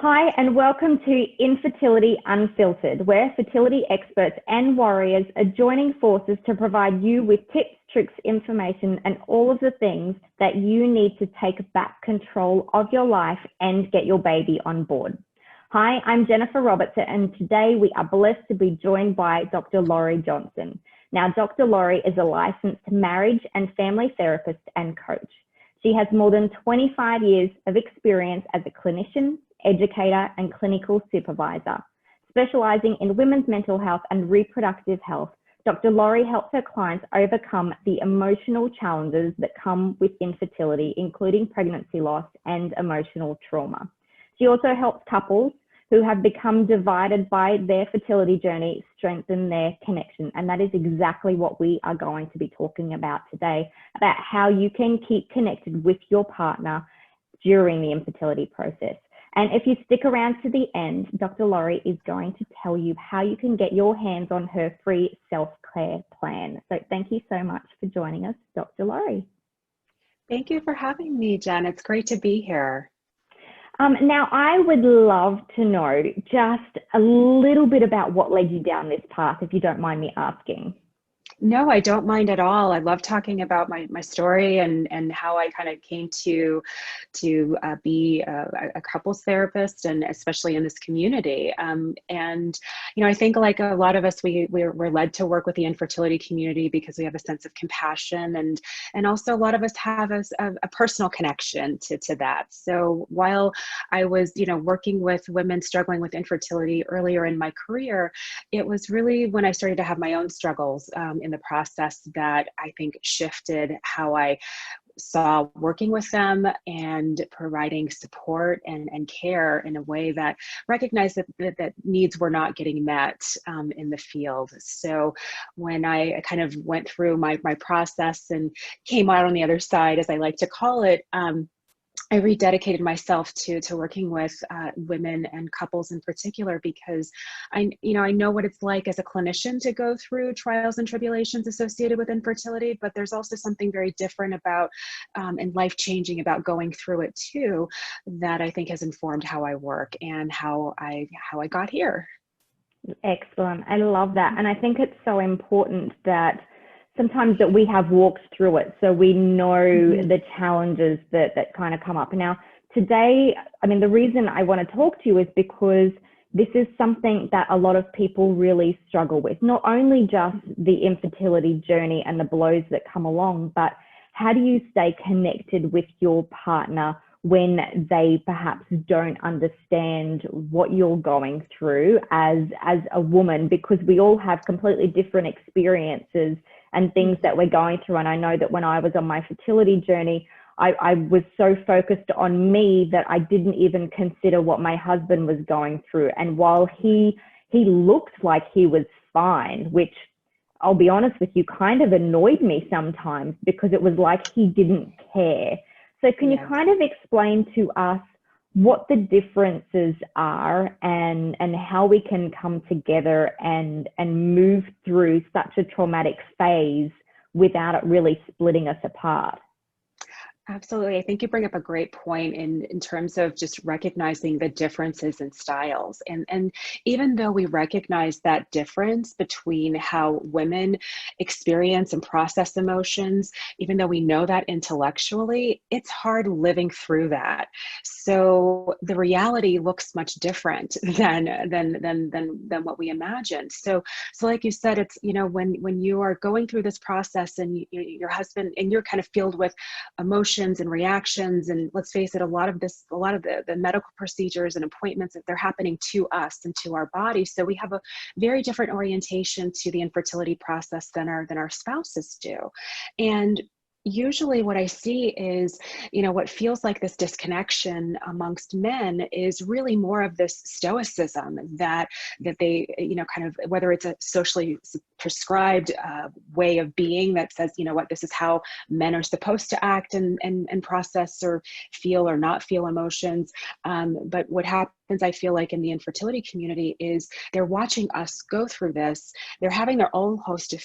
Hi, and welcome to Infertility Unfiltered, where fertility experts and warriors are joining forces to provide you with tips, tricks, information, and all of the things that you need to take back control of your life and get your baby on board. Hi, I'm Jennifer Robertson, and today we are blessed to be joined by Dr. Laurie Johnson. Now, Dr. Laurie is a licensed marriage and family therapist and coach. She has more than 25 years of experience as a clinician, educator, and clinical supervisor. Specializing in women's mental health and reproductive health, Dr. Laurie helps her clients overcome the emotional challenges that come with infertility, including pregnancy loss and emotional trauma. She also helps couples who have become divided by their fertility journey strengthen their connection. And that is exactly what we are going to be talking about today, about how you can keep connected with your partner during the infertility process. And if you stick around to the end, Dr. Laurie is going to tell you how you can get your hands on her free self-care plan. So thank you so much for joining us, Dr. Laurie. Thank you for having me, Jen. It's great to be here. Now, I would love to know just a little bit about what led you down this path, if you don't mind me asking. No, I don't mind at all. I love talking about my story and how I kind of came to be a couples therapist, and especially in this community. And I think like a lot of us, we're led to work with the infertility community because we have a sense of compassion, and also a lot of us have a personal connection to that. So while I was working with women struggling with infertility earlier in my career, it was really when I started to have my own struggles in the process that I think shifted how I saw working with them and providing support and care in a way that recognized that needs were not getting met in the field. So when I kind of went through my process and came out on the other side, as I like to call it, I rededicated myself to working with women and couples in particular, because I know what it's like as a clinician to go through trials and tribulations associated with infertility, but there's also something very different about and life-changing about going through it too, that I think has informed how I work and how I got here. Excellent. I love that. And I think it's so important that sometimes that we have walked through it, so we know the challenges that kind of come up. Now, today, the reason I want to talk to you is because this is something that a lot of people really struggle with. Not only just the infertility journey and the blows that come along, but how do you stay connected with your partner when they perhaps don't understand what you're going through as a woman, because we all have completely different experiences and things that we're going through. And I know that when I was on my fertility journey, I was so focused on me that I didn't even consider what my husband was going through. And while he looked like he was fine, which I'll be honest with you, kind of annoyed me sometimes, because it was like he didn't care. So can you kind of explain to us what the differences are and how we can come together and move through such a traumatic phase without it really splitting us apart? Absolutely. I think you bring up a great point in terms of just recognizing the differences in styles. And even though we recognize that difference between how women experience and process emotions, even though we know that intellectually, it's hard living through that. So the reality looks much different than what we imagined. So like you said, it's, when you are going through this process and your husband, and you're kind of filled with emotions and reactions, and let's face it, a lot of the medical procedures and appointments, they're happening to us and to our body. So we have a very different orientation to the infertility process than our spouses do. And usually what I see is, what feels like this disconnection amongst men is really more of this stoicism that they, kind of, whether it's a socially prescribed way of being that says, this is how men are supposed to act and process or feel or not feel emotions. But what happens I feel like in the infertility community is they're watching us go through this. They're having their own host of,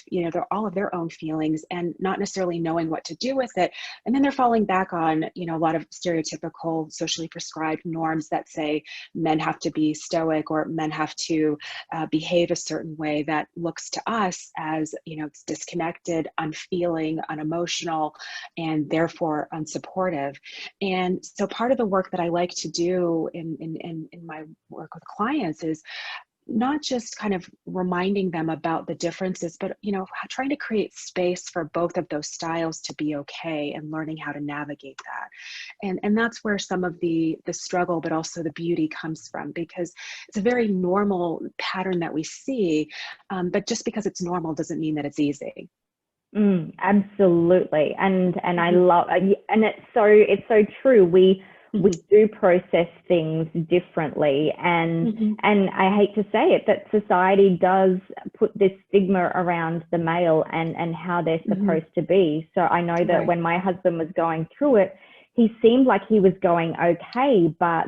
all of their own feelings and not necessarily knowing what to do with it. And then they're falling back on, a lot of stereotypical socially prescribed norms that say men have to be stoic or men have to behave a certain way that looks to us as, it's disconnected, unfeeling, unemotional, and therefore unsupportive. And so part of the work that I like to do in my work with clients is not just kind of reminding them about the differences, but trying to create space for both of those styles to be okay and learning how to navigate that. And that's where some of the struggle, but also the beauty comes from, because it's a very normal pattern that we see, but just because it's normal doesn't mean that it's easy. Absolutely. And I love, and it's so true. We do process things differently, and I hate to say it, that society does put this stigma around the male and how they're supposed to be. So I know that when my husband was going through it, he seemed like he was going okay, but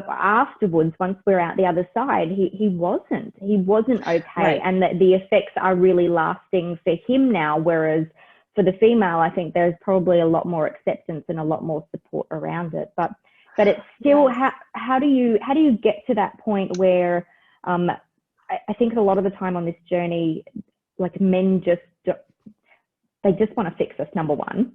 afterwards, once we're out the other side, he wasn't okay. And that the effects are really lasting for him now, whereas for the female, I think there's probably a lot more acceptance and a lot more support around it. But it's still, how do you get to that point where I think a lot of the time on this journey, like men they just want to fix us, number one,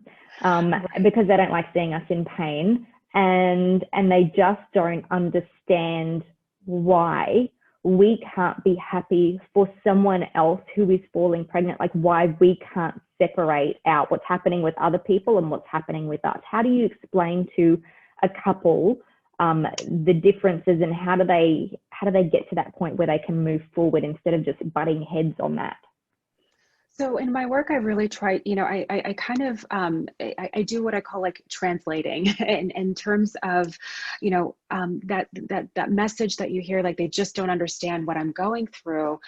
because they don't like seeing us in pain, and they just don't understand why we can't be happy for someone else who is falling pregnant, like why we can't separate out what's happening with other people and what's happening with us. How do you explain to a couple the differences, and how do they get to that point where they can move forward instead of just butting heads on that? So in my work, I really try, I kind of, I do what I call like translating in terms of, that message that you hear, like they just don't understand what I'm going through.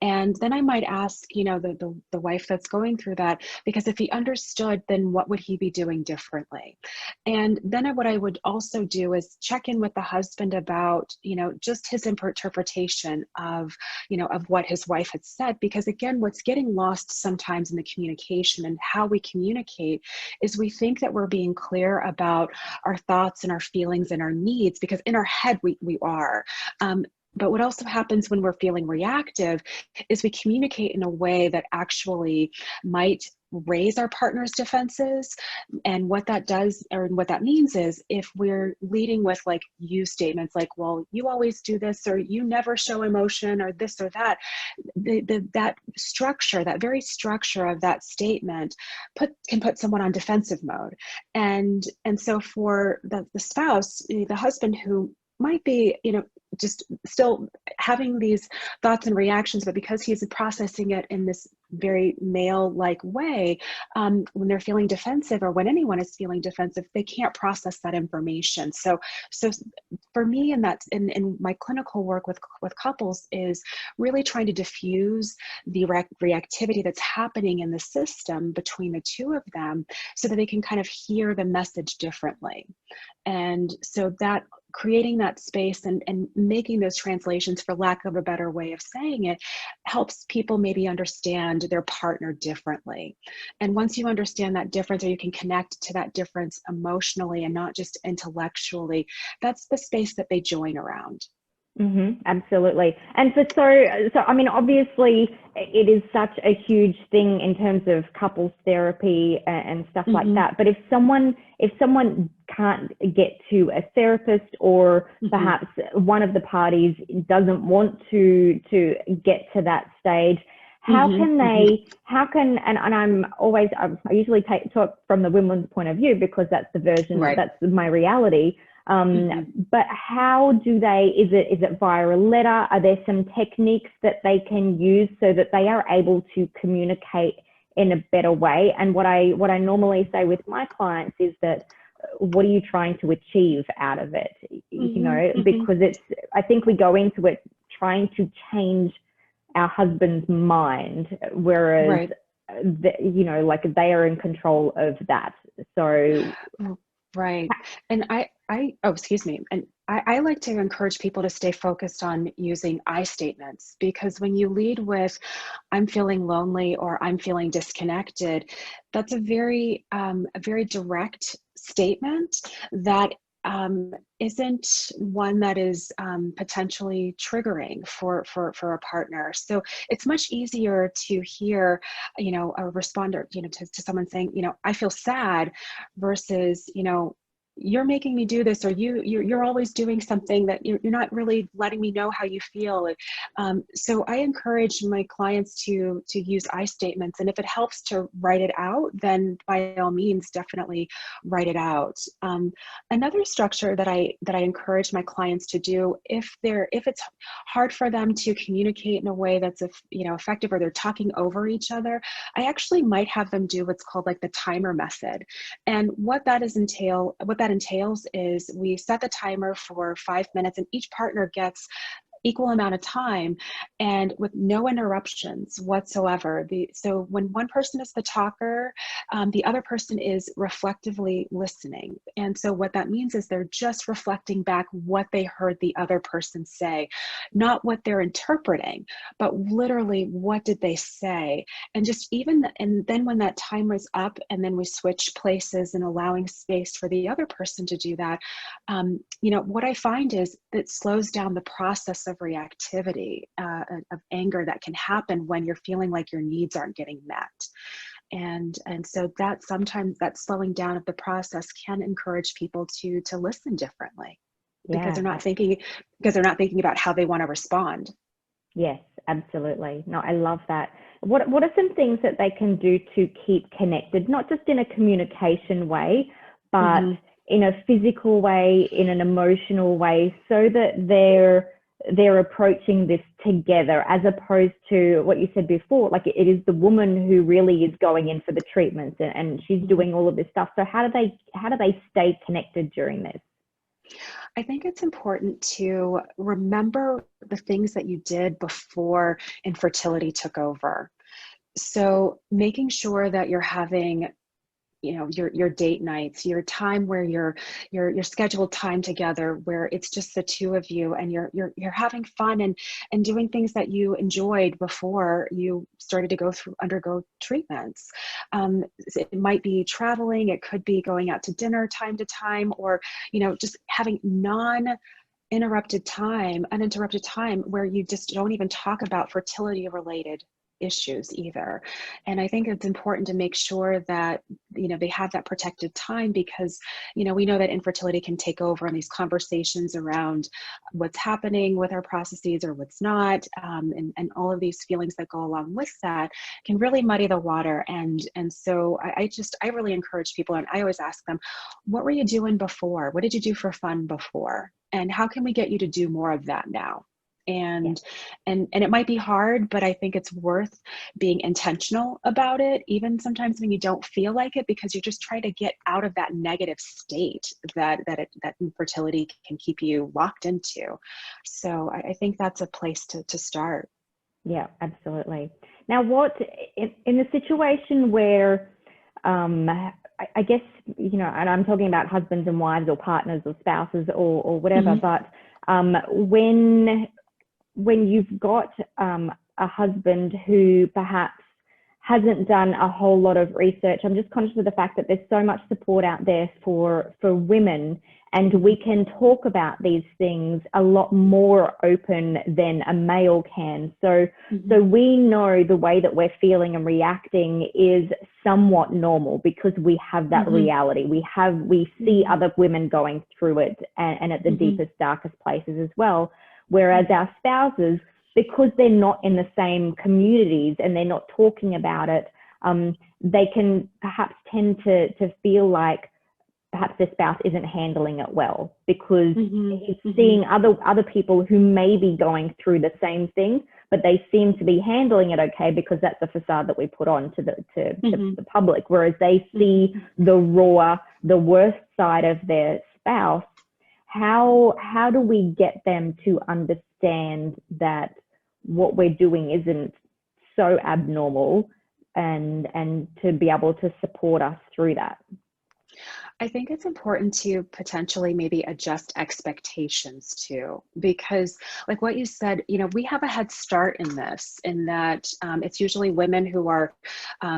And then I might ask, the wife that's going through that, because if he understood, then what would he be doing differently? And then what I would also do is check in with the husband about, just his interpretation of what his wife had said, because again, what's getting lost sometimes in the communication and how we communicate is we think that we're being clear about our thoughts and our feelings and our needs, because in our head we are. But what also happens when we're feeling reactive is we communicate in a way that actually might raise our partner's defenses. And what that does, or what that means, is if we're leading with like you statements like, well, you always do this, or you never show emotion, or this or that, that structure, that very structure of that statement can put someone on defensive mode. And so for the spouse, the husband who might be, just still having these thoughts and reactions, but because he's processing it in this very male-like way, when they're feeling defensive, or when anyone is feeling defensive, they can't process that information. So for me, in my clinical work with couples, is really trying to diffuse the reactivity that's happening in the system between the two of them, so that they can kind of hear the message differently. And so that creating that space and making those translations, for lack of a better way of saying it, helps people maybe understand their partner differently. And once you understand that difference, or you can connect to that difference emotionally and not just intellectually, that's the space that they join around. Absolutely. And so I mean, obviously it is such a huge thing in terms of couples therapy and stuff like that. But if someone can't get to a therapist, or perhaps one of the parties doesn't want to get to that stage, how can they, and I usually talk from the women's point of view, because that's the version, that's my reality. But how do they, is it via a letter? Are there some techniques that they can use so that they are able to communicate in a better way? And what I normally say with my clients is that, what are you trying to achieve out of it? Because I think we go into it trying to change our husband's mind, whereas like they are in control of that. So Right. And oh, excuse me. And I like to encourage people to stay focused on using I statements, because when you lead with, I'm feeling lonely or I'm feeling disconnected, that's a very direct statement that isn't one that is potentially triggering for a partner. So it's much easier to hear, a responder, to someone saying, I feel sad, versus, you're making me do this, or you're always doing something that you're not really letting me know how you feel. So I encourage my clients to use I statements, and if it helps to write it out, then by all means, definitely write it out. Another structure that I encourage my clients to do, if it's hard for them to communicate in a way that's effective, or they're talking over each other, I actually might have them do what's called like the timer method. And what that entails is we set the timer for 5 minutes, and each partner gets equal amount of time and with no interruptions whatsoever. So when one person is the talker, the other person is reflectively listening. And so what that means is they're just reflecting back what they heard the other person say, not what they're interpreting, but literally what did they say. And and then when that timer is up and then we switch places and allowing space for the other person to do that, what I find is it slows down the process of reactivity, of anger that can happen when you're feeling like your needs aren't getting met. And so that sometimes that slowing down of the process can encourage people to listen differently, because they're not thinking about how they want to respond. Yes, absolutely. No, I love that. What are some things that they can do to keep connected, not just in a communication way, but in a physical way, in an emotional way, so that they're approaching this together, as opposed to what you said before, like it is the woman who really is going in for the treatments and she's doing all of this stuff. So how do they stay connected during this? I think it's important to remember the things that you did before infertility took over. So making sure that you're having, your date nights, your time where your scheduled time together, where it's just the two of you and you're having fun and doing things that you enjoyed before you started to undergo treatments. It might be traveling, it could be going out to dinner time to time, or just having uninterrupted time where you just don't even talk about fertility related issues either. And I think it's important to make sure that they have that protected time, because we know that infertility can take over, and these conversations around what's happening with our processes or what's not, and all of these feelings that go along with that can really muddy the water. And so I really encourage people, and I always ask them, what were you doing before? What did you do for fun before? And how can we get you to do more of that now? And it might be hard, but I think it's worth being intentional about it, even sometimes when you don't feel like it, because you're just trying to get out of that negative state that infertility can keep you locked into. So I think that's a place to start. Yeah, absolutely. Now, what in a situation where I guess, and I'm talking about husbands and wives or partners or spouses or whatever, but when you've got a husband who perhaps hasn't done a whole lot of research, I'm just conscious of the fact that there's so much support out there for women, and we can talk about these things a lot more open than a male can. So we know the way that we're feeling and reacting is somewhat normal, because we have that reality. We see other women going through it, and at the deepest, darkest places as well. Whereas our spouses, because they're not in the same communities and they're not talking about it, they can perhaps tend to feel like perhaps their spouse isn't handling it well, because he's seeing other people who may be going through the same thing, but they seem to be handling it okay, because that's the facade that we put on to the public. Whereas they see the raw, the worst side of their spouse. How do we get them to understand that what we're doing isn't so abnormal, and to be able to support us through that? I think it's important to potentially maybe adjust expectations too, because like what you said, we have a head start in this, in that it's usually women who are,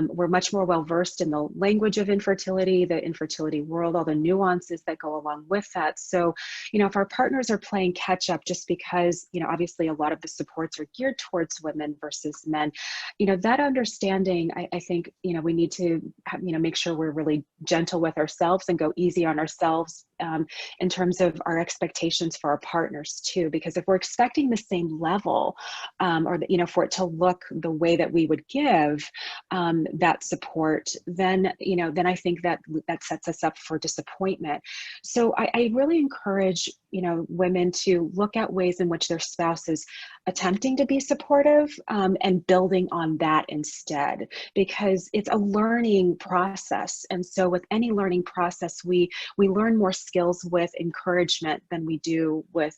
we're much more well versed in the language of infertility, the infertility world, all the nuances that go along with that. So, if our partners are playing catch up just because, obviously a lot of the supports are geared towards women versus men, that understanding, I think, we need to, make sure we're really gentle with ourselves and go easy on ourselves in terms of our expectations for our partners too. Because if we're expecting the same level, or for it to look the way that we would give that support, then I think that sets us up for disappointment. So I really encourage women to look at ways in which their spouse is attempting to be supportive and building on that instead, because it's a learning process. And so with any learning process, we learn more skills with encouragement than we do with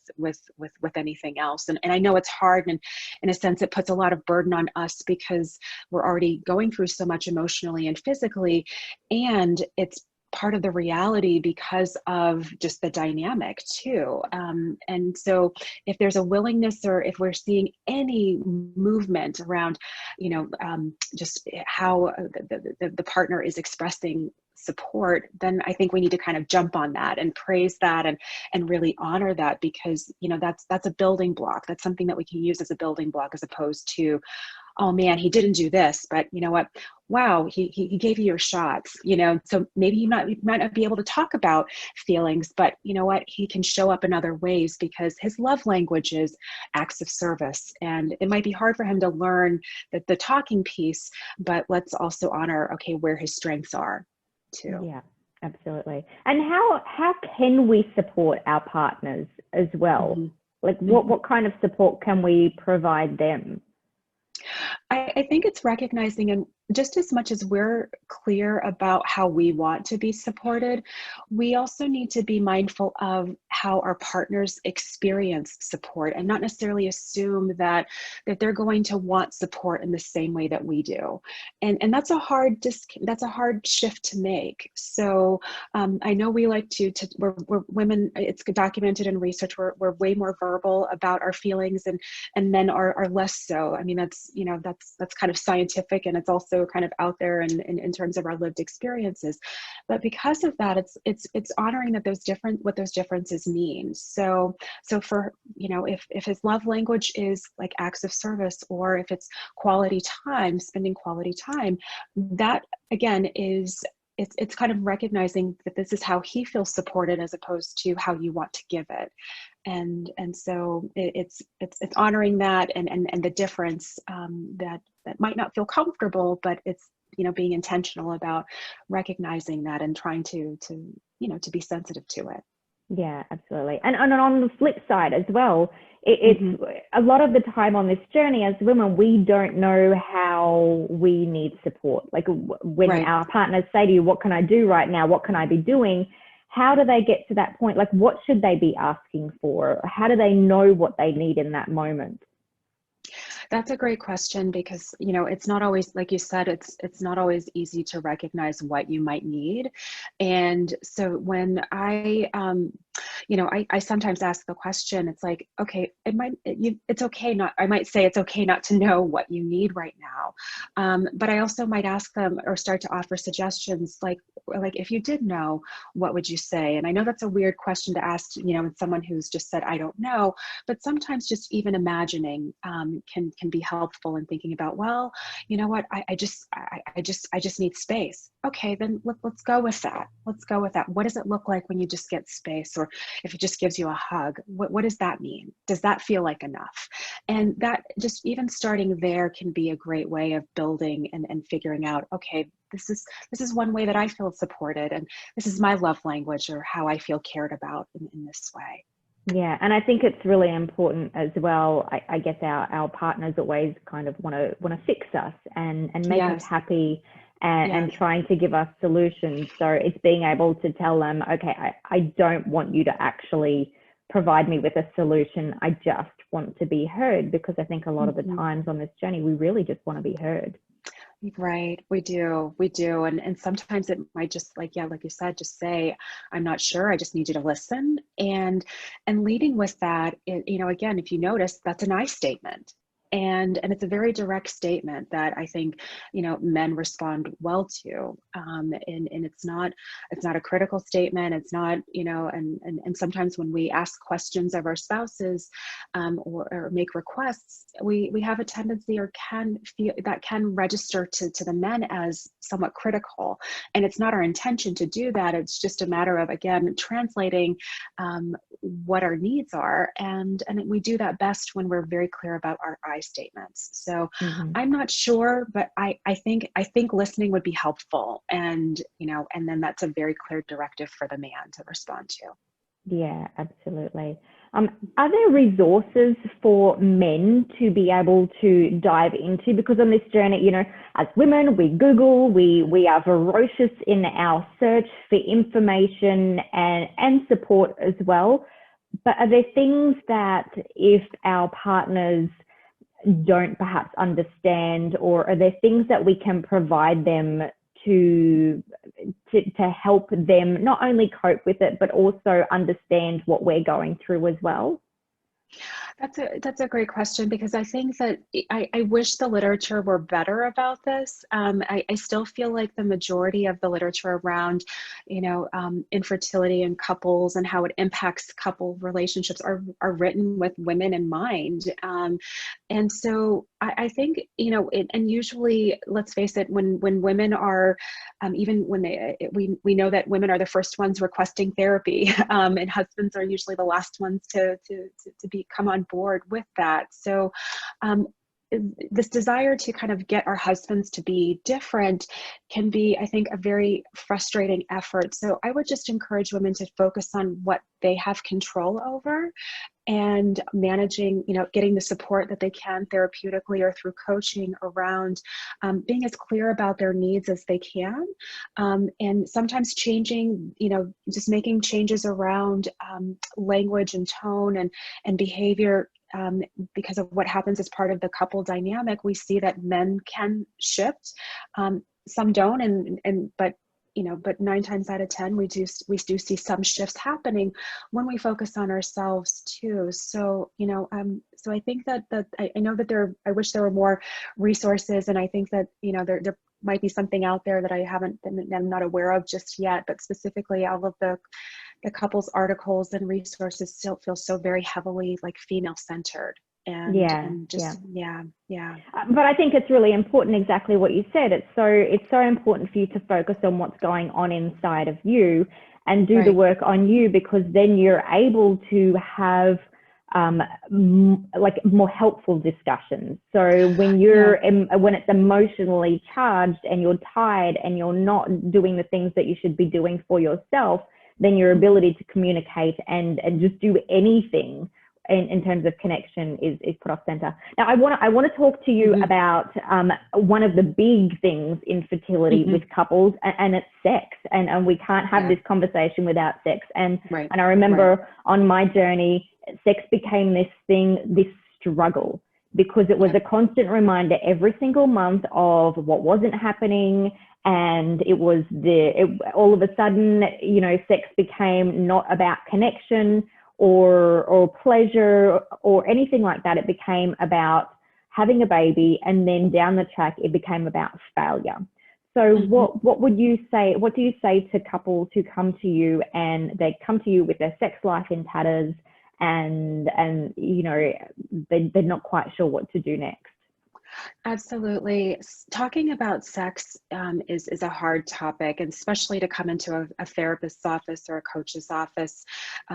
anything else. And I know it's hard, and in a sense it puts a lot of burden on us because we're already going through so much emotionally and physically, and it's part of the reality because of just the dynamic too. And so if there's a willingness, or if we're seeing any movement around, just how the partner is expressing support, then I think we need to kind of jump on that and praise that and really honor that, because that's a building block. That's something that we can use as a building block, as opposed to, oh man, he didn't do this, but you know what? Wow, he gave you your shots, so maybe you might not be able to talk about feelings, but you know what? He can show up in other ways because his love language is acts of service. And it might be hard for him to learn the talking piece, but let's also honor, okay, where his strengths are too. Yeah, absolutely. And how can we support our partners as well? Mm-hmm. Like what kind of support can we provide them? I think it's recognizing, and just as much as we're clear about how we want to be supported, we also need to be mindful of how our partners experience support, and not necessarily assume that they're going to want support in the same way that we do. And that's a hard shift to make. So I know we like we're women, it's documented in research, we're way more verbal about our feelings, and men are less so. I mean, that's kind of scientific, and it's also kind of out there in terms of our lived experiences. But because of that, it's honoring that what those differences mean. So for, if his love language is like acts of service, or if it's quality time, spending quality time, that again is, it's kind of recognizing that this is how he feels supported, as opposed to how you want to give it. And so it's honoring that and the difference, that might not feel comfortable, but it's, being intentional about recognizing that and trying to be sensitive to it. Yeah, absolutely. And on the flip side as well, it's a lot of the time on this journey as women, we don't know how we need support. Like when our partners say to you, what can I do right now? What can I be doing? How do they get to that point? Like, what should they be asking for? How do they know what they need in that moment? That's a great question, because it's not always, like you said, it's not always easy to recognize what you might need. And so when I sometimes ask the question, it's like, okay, it's okay not, I might say it's okay not to know what you need right now. But I also might ask them, or start to offer suggestions, like if you did know, what would you say? And I know that's a weird question to ask, someone who's just said, I don't know, but sometimes just even imagining can be helpful in thinking about, well, you know what, I just need space. Okay, then let's go with that. Let's go with that. What does it look like when you just get space? Or if it just gives you a hug, what does that mean? Does that feel like enough? And that, just even starting there, can be a great way of building and figuring out, okay, this is one way that I feel supported, and this is my love language, or how I feel cared about in this way. Yeah, and I think it's really important as well. I guess our partners always kind of want to fix us and make us happy, and trying to give us solutions. So it's being able to tell them, okay, I don't want you to actually provide me with a solution. I just want to be heard, because I think a lot of the times on this journey, we really just want to be heard. Right, we do, and sometimes it might just like, yeah, like you said, just say, "I'm not sure. I just need you to listen," and leading with that, you know, again, if you notice, that's an I statement, and it's a very direct statement that I think, you know, men respond well to, and it's not a critical statement. It's not, you know, and sometimes when we ask questions of our spouses, or make requests, we have a tendency or can feel that can register to the men as somewhat critical. And it's not our intention to do that. It's just a matter of, again, translating what our needs are. And we do that best when we're very clear about our I statements. So Mhm. I'm not sure, but I think listening would be helpful. And, you know, and then that's a very clear directive for the man to respond to. Yeah, absolutely. Are there resources for men to be able to dive into? Because on this journey, you know, as women, we Google, we are ferocious in our search for information and support as well. But are there things that if our partners don't perhaps understand, or are there things that we can provide them to to help them not only cope with it but also understand what we're going through as well? That's a great question because I think that I wish the literature were better about this. I still feel like the majority of the literature around, you know, infertility in couples and how it impacts couple relationships are written with women in mind. And so I think, you know, and usually, let's face it, when women are, even when we know that women are the first ones requesting therapy, and husbands are usually the last ones to come on board with that. So um, this desire to kind of get our husbands to be different can be, I think, a very frustrating effort. So I would just encourage women to focus on what they have control over and managing, you know, getting the support that they can therapeutically or through coaching around being as clear about their needs as they can. And sometimes changing, you know, just making changes around language and tone and behavior, because of what happens as part of the couple dynamic. We see that men can shift, some don't, but you know, but 9 times out of 10, we do see some shifts happening when we focus on ourselves too. So, you know, so I think that I know that I wish there were more resources, and I think that, you know, there might be something out there that I'm not aware of just yet. But specifically, all of the couples articles and resources still feel so very heavily like female centered, Yeah, and yeah. just yeah. But I think it's really important, exactly what you said. It's so important for you to focus on what's going on inside of you and do the Right. work on you, because then you're able to have like more helpful discussions. So Yeah. when it's emotionally charged and you're tired and you're not doing the things that you should be doing for yourself, then your Mhm. ability to communicate and just do anything in terms of connection is put off center. Now, I want to talk to you Mhm. about one of the big things in fertility with Mhm. couples, and it's sex. And we can't have Yeah. this conversation without sex. Right. And I Right. remember on my journey, sex became this thing, this struggle, because it was Yeah. a constant reminder every single month of what wasn't happening. And it was all of a sudden, you know, sex became not about connection or pleasure or anything like that. It became about having a baby, and then down the track it became about failure. So Mhm. what would you say, what do you say to couples who come to you and they come to you with their sex life in tatters, and you know, they're not quite sure what to do next? Absolutely. Talking about sex is a hard topic, and especially to come into a therapist's office or a coach's office,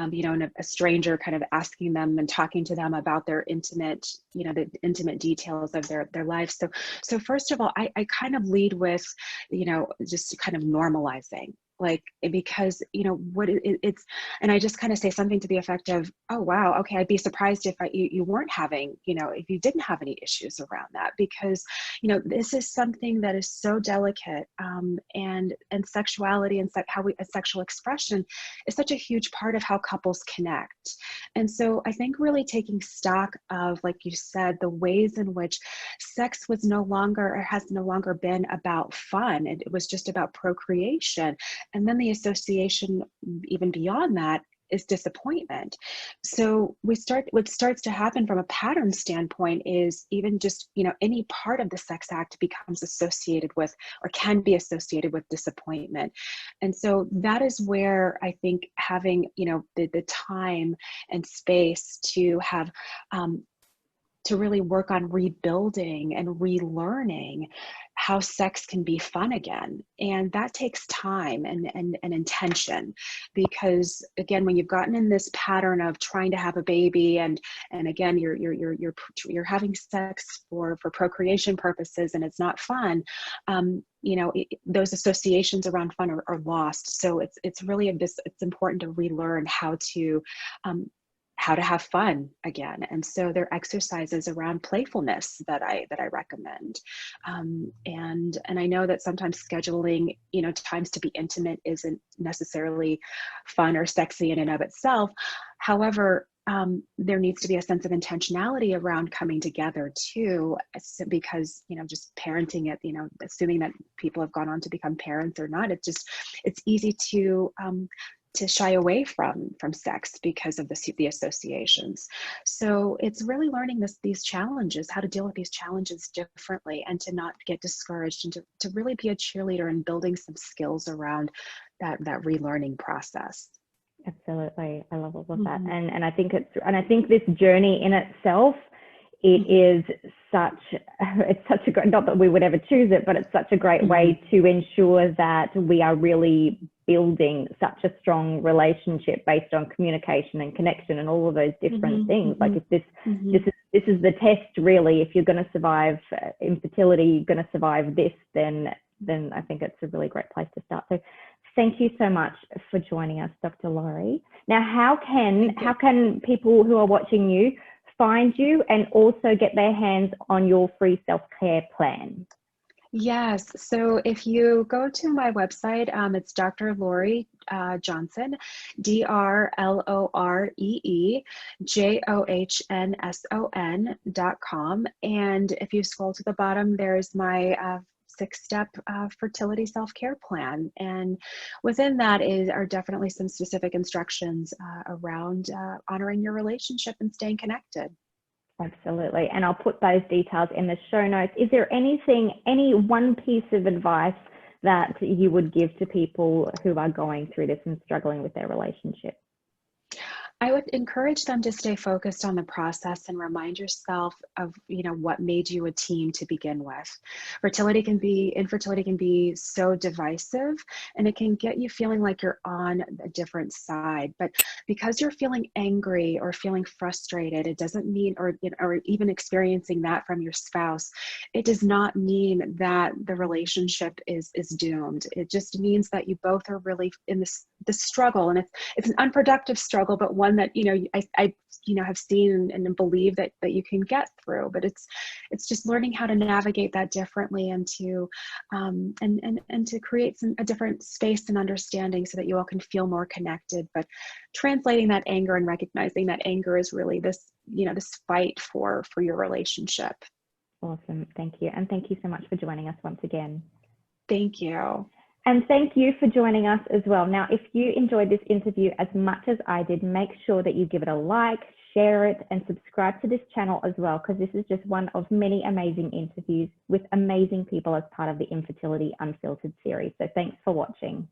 you know, and a stranger kind of asking them and talking to them about their intimate, you know, the intimate details of their life. So first of all, I kind of lead with, you know, just kind of normalizing. Like, because, you know, it's, and I just kind of say something to the effect of, oh, wow, okay, I'd be surprised if you weren't having, you know, if you didn't have any issues around that, because, you know, this is something that is so delicate, and sexuality and how a sexual expression is such a huge part of how couples connect. And so I think really taking stock of, like you said, the ways in which sex was no longer, or has no longer been about fun. It was just about procreation. And then the association, even beyond that, is disappointment. So what starts to happen from a pattern standpoint is even just, any part of the sex act becomes associated with, or can be associated with, disappointment. And so that is where I think having, the time and space to have, to really work on rebuilding and relearning how sex can be fun again. And that takes time and intention, because again, when you've gotten in this pattern of trying to have a baby, and again, you're having sex for procreation purposes, and it's not fun, those associations around fun are lost. So it's really it's important to relearn how to have fun again. And so there are exercises around playfulness that I recommend. And I know that sometimes scheduling, times to be intimate isn't necessarily fun or sexy in and of itself. However, there needs to be a sense of intentionality around coming together too, because, just parenting it, assuming that people have gone on to become parents or not, it's easy to shy away from sex because of the associations. So it's really learning these challenges, how to deal with these challenges differently, and to not get discouraged, and to really be a cheerleader and building some skills around that relearning process. Absolutely. I love all of that. And I think this journey in itself, it's such a great, not that we would ever choose it, but it's such a great way to ensure that we are really building such a strong relationship based on communication and connection and all of those different things. Like if this is the test, really, if you're going to survive infertility, you're going to survive this, then I think it's a really great place to start. So thank you so much for joining us, Dr. Laurie. Now, how can people who are watching you find you and also get their hands on your free self-care plan? Yes. So if you go to my website, it's Dr. Laurie Johnson, DrLoreJohnson.com. And if you scroll to the bottom, there's my 6-step fertility self-care plan. And within that are definitely some specific instructions around honoring your relationship and staying connected. Absolutely. And I'll put those details in the show notes. Is there any one piece of advice that you would give to people who are going through this and struggling with their relationship? I would encourage them to stay focused on the process and remind yourself of, what made you a team to begin with. Infertility can be so divisive, and it can get you feeling like you're on a different side. But because you're feeling angry or feeling frustrated, it doesn't mean, or even experiencing that from your spouse, it does not mean that the relationship is doomed. It just means that you both are really in this struggle, and it's an unproductive struggle, but one that I have seen and believe that you can get through. But it's just learning how to navigate that differently, and to to create a different space and understanding so that you all can feel more connected. But translating that anger and recognizing that anger is really this fight for your relationship. Awesome. Thank you. And thank you so much for joining us once again. Thank you. And thank you for joining us as well. Now, if you enjoyed this interview as much as I did, make sure that you give it a like, share it, and subscribe to this channel as well, because this is just one of many amazing interviews with amazing people as part of the Infertility Unfiltered series. So thanks for watching.